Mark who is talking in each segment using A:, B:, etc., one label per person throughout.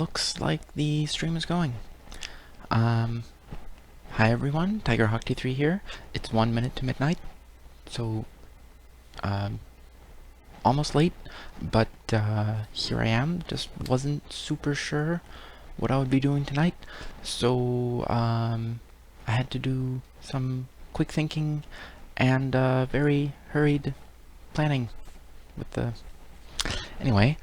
A: looks like the stream is going. Hi everyone, TigerHawk3 here. It's 1 minute to midnight, so almost late, but here I am. Just wasn't super sure what I would be doing tonight, so I had to do some quick thinking and very hurried planning with the... Anyway,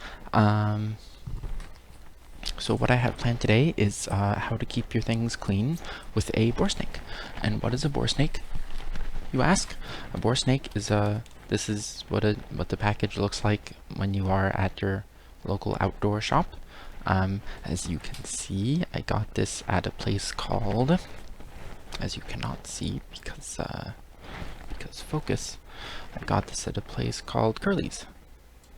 A: so what I have planned today is how to keep your things clean with a Boresnake. And what is a Boresnake, you ask? A Boresnake is this is what the package looks like when you are at your local outdoor shop. As you can see, I got this at a place called, as you cannot see because focus, I got this at a place called Curly's,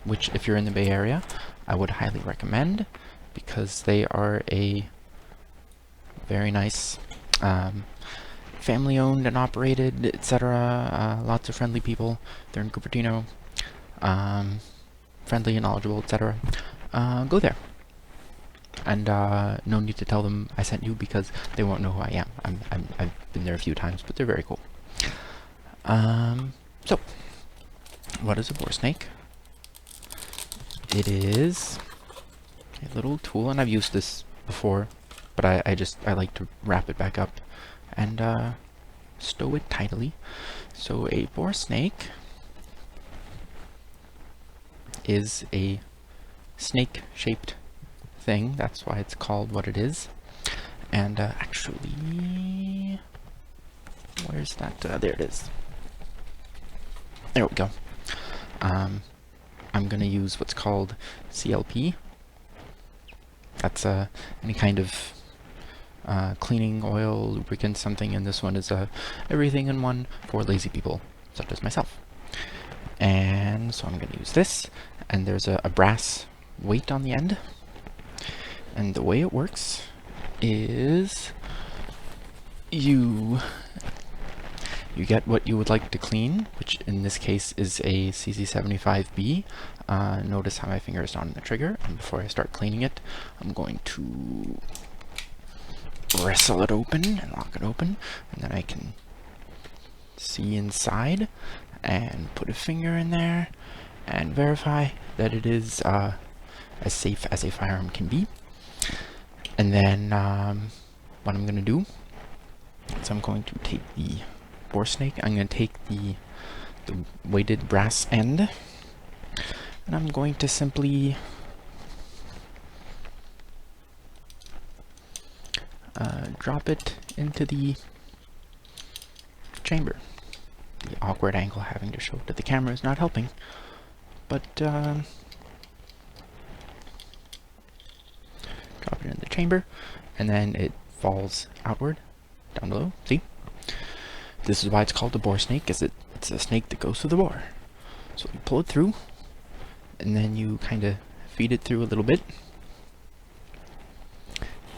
A: which if you're in the Bay Area, I would highly recommend, because they are a very nice family owned and operated, etc. Lots of friendly people. They're in Cupertino, friendly and knowledgeable, etc. Go there, and no need to tell them I sent you, because they won't know who I am. I've been there a few times, but they're very cool. So what is a Boresnake? It is a little tool, and I've used this before, but I like to wrap it back up and stow it tidily. So a Boresnake is a snake-shaped thing. That's why it's called what it is. And actually, where's that? There it is. There we go. I'm gonna use what's called CLP. That's any kind of cleaning oil, lubricant, something, and this one is everything in one for lazy people, such as myself. And so I'm going to use this, and there's a brass weight on the end. And the way it works is you get what you would like to clean, which in this case is a CC75B. Notice how my finger is not on the trigger, and before I start cleaning it, I'm going to wrestle it open and lock it open, and then I can see inside and put a finger in there and verify that it is as safe as a firearm can be. And then what I'm going to do is I'm going to take the Boresnake, I'm going to take the weighted brass end, and I'm going to simply drop it into the chamber. The awkward angle having to show it to the camera is not helping, but drop it in the chamber, and then it falls outward, down below. See? This is why it's called a Boresnake, is it's a snake that goes through the bore. So you pull it through, and then you kind of feed it through a little bit,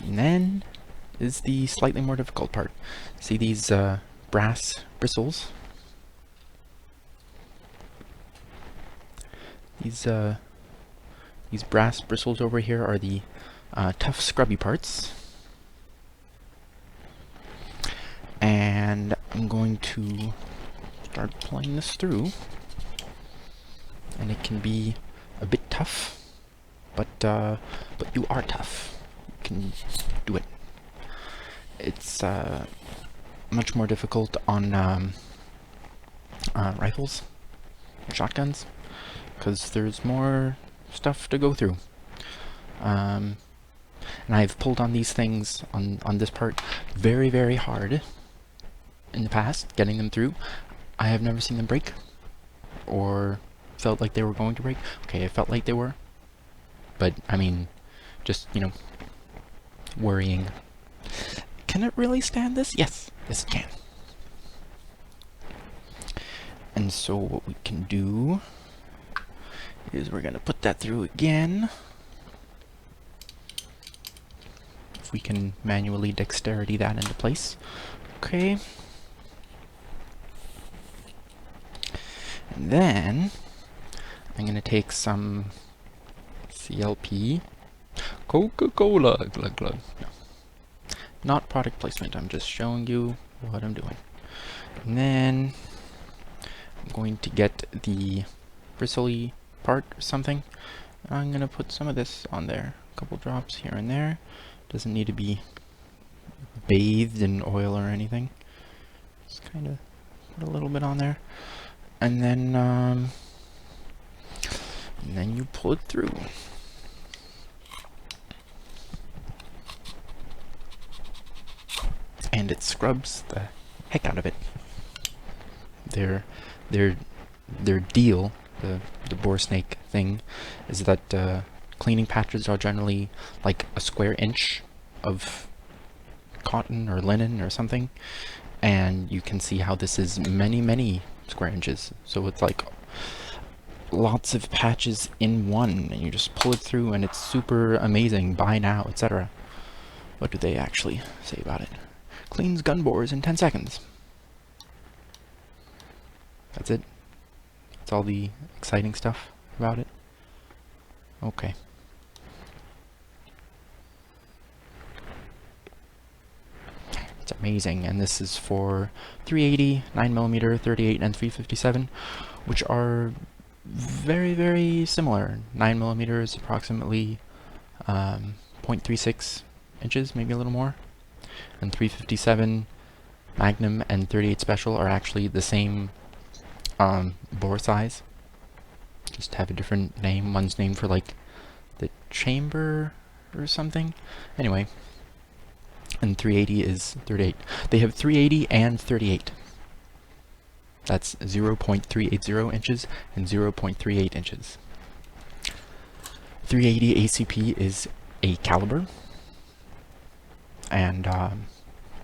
A: and then is the slightly more difficult part. See these brass bristles? These brass bristles over here are the tough, scrubby parts. And I'm going to start pulling this through, and it can be a bit tough, but you are tough. You can do it. It's much more difficult on rifles and shotguns, because there's more stuff to go through. And I've pulled on these things on this part very, very hard in the past, getting them through. I have never seen them break, or felt like they were going to break. Okay, I felt like they were, but I mean, just, you know, worrying. Can it really stand this? Yes, yes it can. And so what we can do is we're going to put that through again. If we can manually dexterity that into place. Okay. And then I'm going to take some CLP, Coca-Cola. Glug glug. No. Not product placement. I'm just showing you what I'm doing. And then I'm going to get the bristly part or something. I'm going to put some of this on there. A couple drops here and there. Doesn't need to be bathed in oil or anything. Just kind of put a little bit on there. And then you pull it through. And it scrubs the heck out of it. Their deal, the Boresnake thing, is that cleaning patches are generally like a square inch of cotton or linen or something, and you can see how this is many square inches. So it's like lots of patches in one, and you just pull it through, and it's super amazing. Buy now, etc. What do they actually say about it? Cleans gun bores in 10 seconds. That's it? That's all the exciting stuff about it? Okay. It's amazing, and this is for 380, 9mm, 38, and 357, which are very similar. 9mm is approximately 0.36 inches, maybe a little more. And 357 Magnum and 38 Special are actually the same bore size. Just have a different name. One's named for like the chamber or something. Anyway, and 380 is 38. They have 380 and 38. That's 0.380 inches and 0.38 inches. 380 ACP is a caliber, and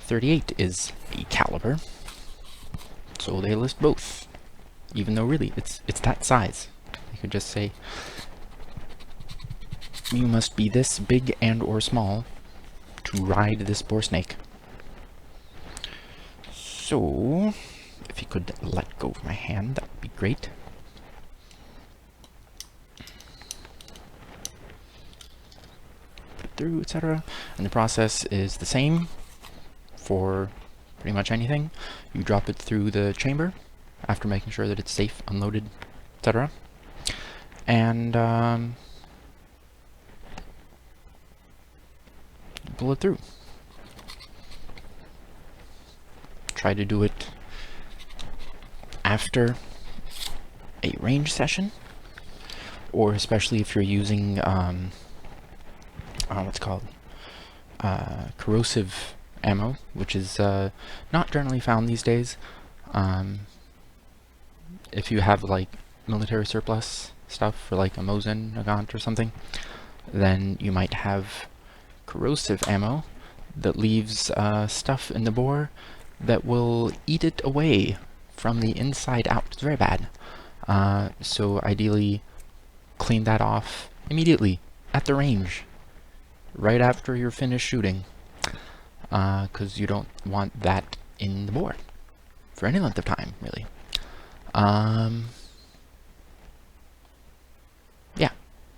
A: 38 is a caliber. So they list both, even though really it's that size. You could just say you must be this big and or small to ride this Boresnake. So if you could let go of my hand, that would be great. Put it through, etc. And the process is the same for pretty much anything. You drop it through the chamber after making sure that it's safe, unloaded, etc. And pull it through. Try to do it after a range session, or especially if you're using what's called corrosive ammo, which is not generally found these days. If you have like military surplus stuff for like a Mosin, a Gaunt or something, then you might have corrosive ammo that leaves stuff in the bore that will eat it away from the inside out. It's very bad. So ideally clean that off immediately at the range, right after you're finished shooting, because you don't want that in the bore for any length of time, really. Yeah,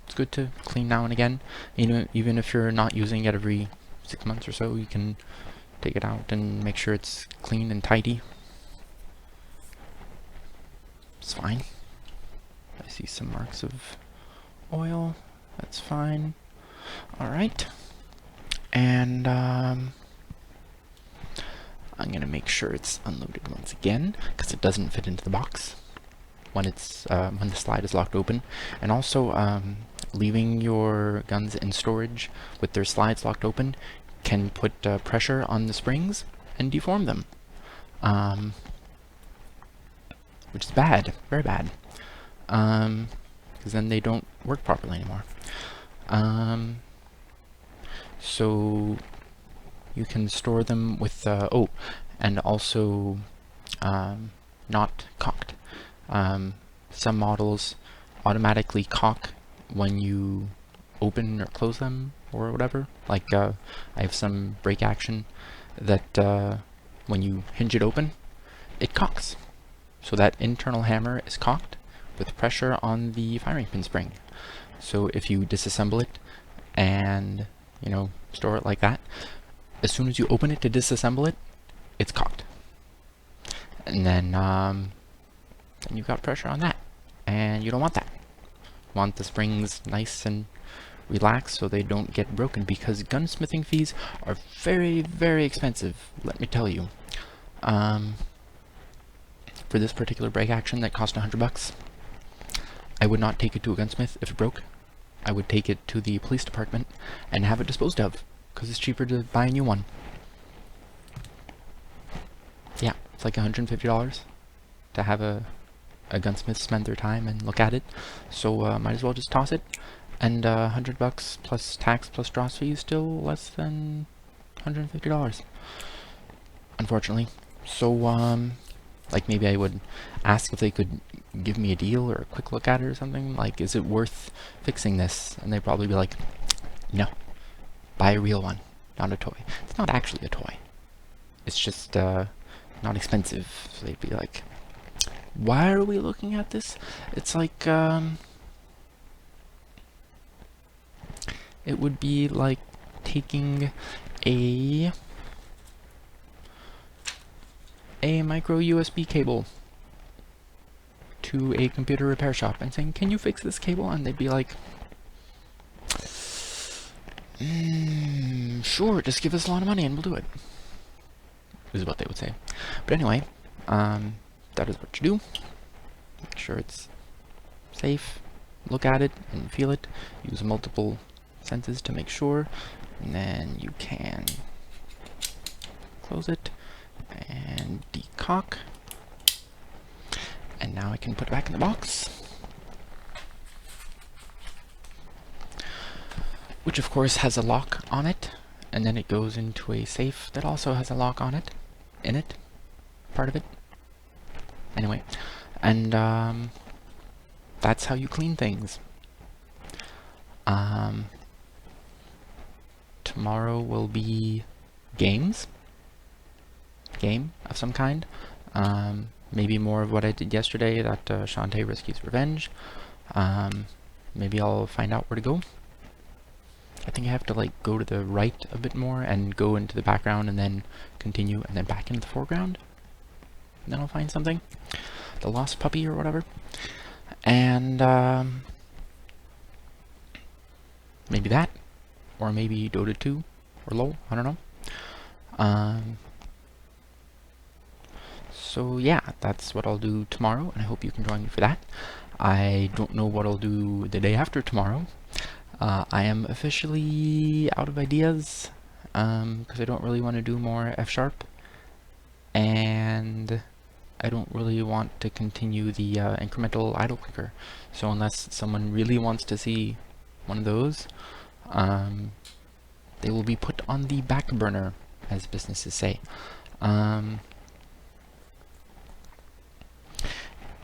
A: it's good to clean now and again. You know, even if you're not using it every 6 months or so, you can take it out and make sure it's clean and tidy. It's fine. I see some marks of oil. That's fine. Alright. And I'm gonna make sure it's unloaded once again, because it doesn't fit into the box when it's when the slide is locked open. And also leaving your guns in storage with their slides locked open can put pressure on the springs and deform them, which is bad, very bad, because then they don't work properly anymore. So you can store them with oh, and also not cocked. Some models automatically cock when you open or close them or whatever. Like I have some break action that when you hinge it open, it cocks. So that internal hammer is cocked with pressure on the firing pin spring. So if you disassemble it and, you know, store it like that. As soon as you open it to disassemble it, it's cocked. And then you've got pressure on that. And you don't want that. You want the springs nice and relaxed so they don't get broken, because gunsmithing fees are very, very expensive, let me tell you. For this particular brake action that cost $100, I would not take it to a gunsmith if it broke. I would take it to the police department and have it disposed of, because it's cheaper to buy a new one. Yeah, it's like $150 to have a gunsmith spend their time and look at it. So might as well just toss it. And $100 plus tax plus dross fee is still less than $150, unfortunately. So like, maybe I would ask if they could give me a deal or a quick look at it or something. Like, is it worth fixing this? And they'd probably be like, no, buy a real one, not a toy. It's not actually a toy. It's just not expensive. So they'd be like, why are we looking at this? It's like, it would be like taking a micro USB cable to a computer repair shop and saying, can you fix this cable? And they'd be like, sure, just give us a lot of money and we'll do it. This is what they would say. But anyway, that is what you do. Make sure it's safe. Look at it and feel it. Use multiple senses to make sure. And then you can close it and decock. And now I can put it back in the box. Which of course has a lock on it. And then it goes into a safe that also has a lock on it. In it. Part of it. Anyway. And that's how you clean things. Tomorrow will be games. Game of some kind. Maybe more of what I did yesterday, that Shantae Rescues Revenge. Maybe I'll find out where to go. I think I have to like go to the right a bit more and go into the background and then continue and then back into the foreground. And then I'll find something. The lost puppy or whatever. And maybe that. Or maybe Dota 2 or LOL, I don't know. So yeah, that's what I'll do tomorrow, and I hope you can join me for that. I don't know what I'll do the day after tomorrow. I am officially out of ideas, because I don't really want to do more F#, and I don't really want to continue the incremental idle clicker. So unless someone really wants to see one of those, they will be put on the back burner, as businesses say.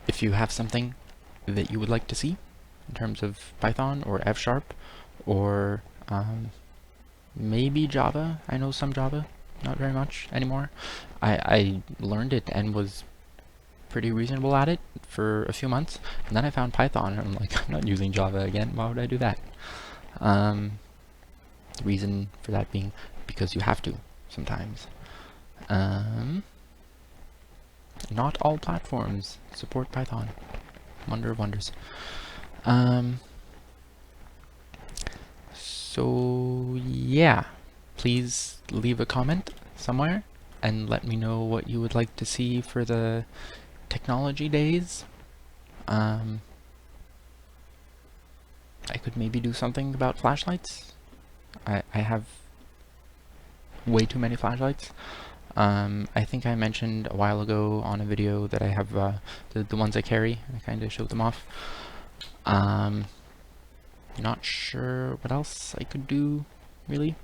A: If you have something that you would like to see in terms of Python or F#, or maybe Java. I know some Java, not very much anymore. I learned it and was pretty reasonable at it for a few months, and then I found Python and I'm like, I'm not using Java again, why would I do that? The reason for that being because you have to sometimes. Not all platforms support Python. Wonder of wonders. So yeah, please leave a comment somewhere and let me know what you would like to see for the technology days. I could maybe do something about flashlights. I have way too many flashlights. I think I mentioned a while ago on a video that I have the ones I carry. I kind of showed them off. Not sure what else I could do, really.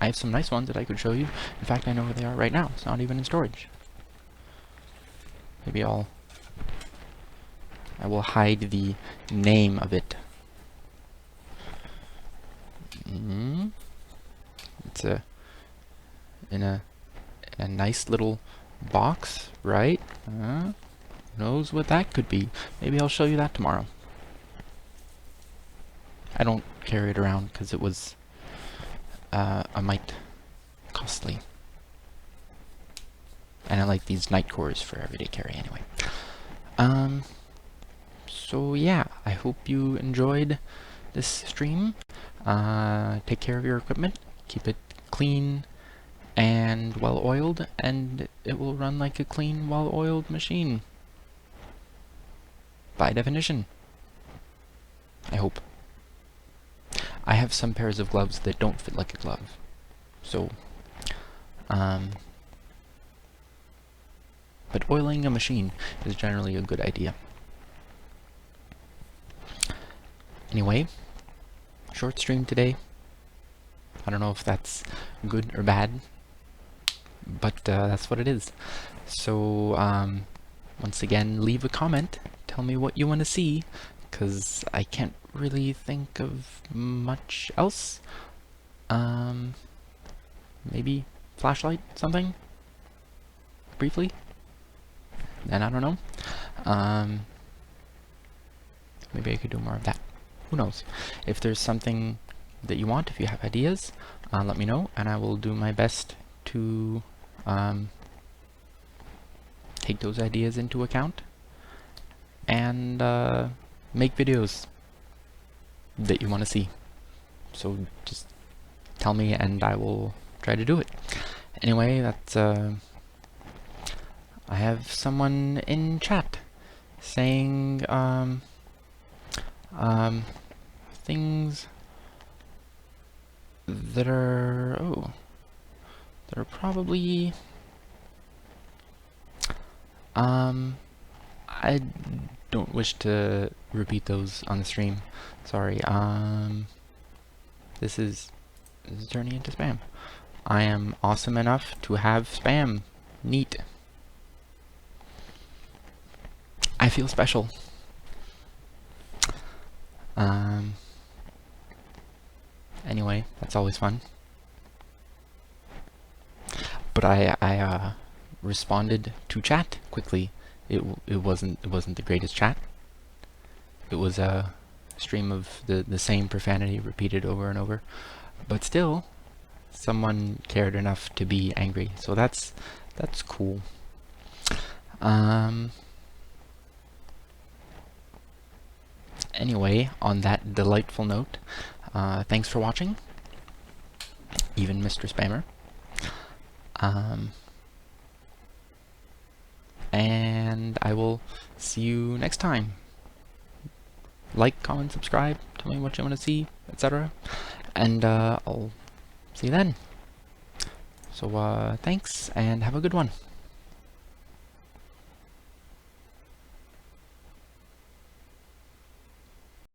A: I have some nice ones that I could show you. In fact, I know where they are right now. It's not even in storage. Maybe I will hide the name of it. It's in a nice little box, right? Knows what that could be. Maybe I'll show you that tomorrow. I don't carry it around because it was a mite costly. And I like these night cores for everyday carry anyway. So yeah, I hope you enjoyed this stream. Take care of your equipment, keep it clean and well-oiled, and it will run like a clean, well-oiled machine. By definition. I hope. I have some pairs of gloves that don't fit like a glove. So, but oiling a machine is generally a good idea. Anyway, short stream today. I don't know if that's good or bad, but that's what it is. So, once again, leave a comment. Tell me what you want to see, because I can't really think of much else. Maybe flashlight, something? Briefly? And I don't know. Maybe I could do more of that. Who knows? If there's something that you want, if you have ideas, let me know, and I will do my best to take those ideas into account and make videos that you want to see. So just tell me and I will try to do it. Anyway, that's I have someone in chat saying things that are that are probably I don't wish to repeat those on the stream. Sorry. This is turning into spam. I am awesome enough to have spam. Neat. I feel special. Anyway, that's always fun. But I responded to chat quickly. It wasn't the greatest chat. It was a stream of the same profanity repeated over and over, but still, someone cared enough to be angry. So that's cool. Anyway, on that delightful note, thanks for watching, even Mr. Spammer. And I will see you next time. Like, comment, subscribe, tell me what you want to see, etc. And I'll see you then. So thanks, and have a good one.